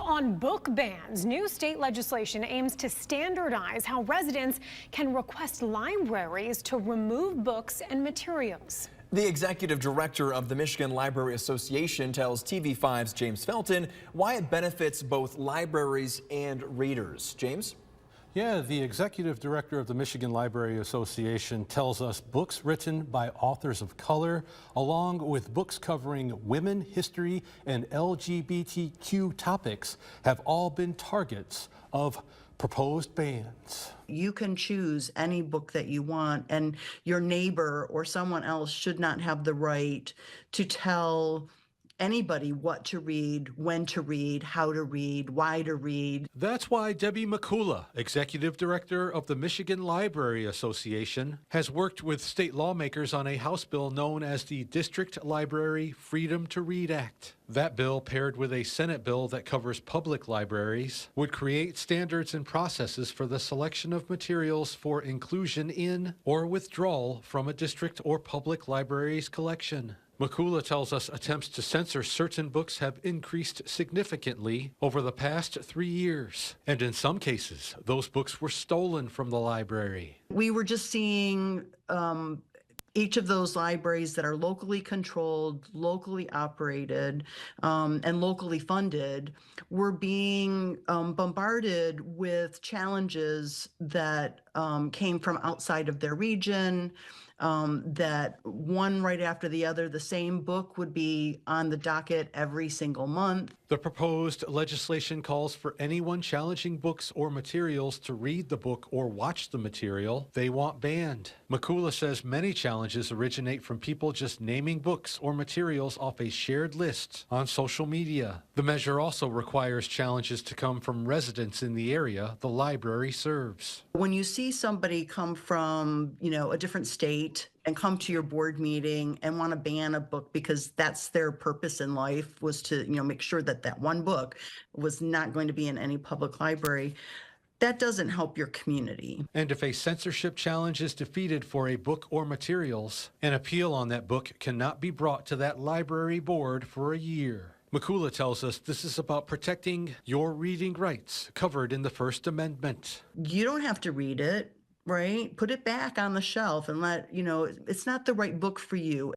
on book bans, new state legislation aims to standardize how residents can request libraries to remove books and materials. The executive director of the Michigan Library Association tells TV5's James Felton why it benefits both libraries and readers. James? Yeah, the executive director of the Michigan Library Association tells us books written by authors of color, along with books covering women, history, and LGBTQ topics, have all been targets of proposed bans. You can choose any book that you want, and your neighbor or someone else should not have the right to tell anybody what to read, when to read, how to read, why to read. That's why Debbie McCullough, executive director of the Michigan Library Association, has worked with state lawmakers on a House bill known as the District Library Freedom to Read Act. That bill, paired with a Senate bill that covers public libraries, would create standards and processes for the selection of materials for inclusion in or withdrawal from a district or public library's collection. McCullough tells us attempts to censor certain books have increased significantly over the past 3 years. And in some cases, those books were stolen from the library. We were just seeing each of those libraries that are locally controlled, locally operated, and locally funded were being bombarded with challenges that came from outside of their region, that one right after the other, the same book would be on the docket every single month. The proposed legislation calls for anyone challenging books or materials to read the book or watch the material they want banned. McCullough says many challenges originate from people just naming books or materials off a shared list on social media. The measure also requires challenges to come from residents in the area the library serves. When you see somebody come from, a different state and come to your board meeting and want to ban a book because that's their purpose in life, was to, make sure that that one book was not going to be in any public library, that doesn't help your community. And if a censorship challenge is defeated for a book or materials, an appeal on that book cannot be brought to that library board for a year. McCullough tells us this is about protecting your reading rights covered in the First Amendment. You don't have to read it. Right? Put it back on the shelf and it's not the right book for you.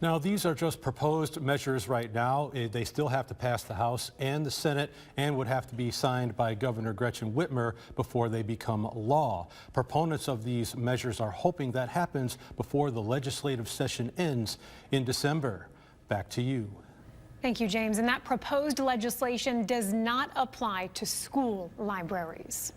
Now, these are just proposed measures right now. They still have to pass the House and the Senate and would have to be signed by Governor Gretchen Whitmer before they become law. Proponents of these measures are hoping that happens before the legislative session ends in December. Back to you. Thank you, James. And that proposed legislation does not apply to school libraries.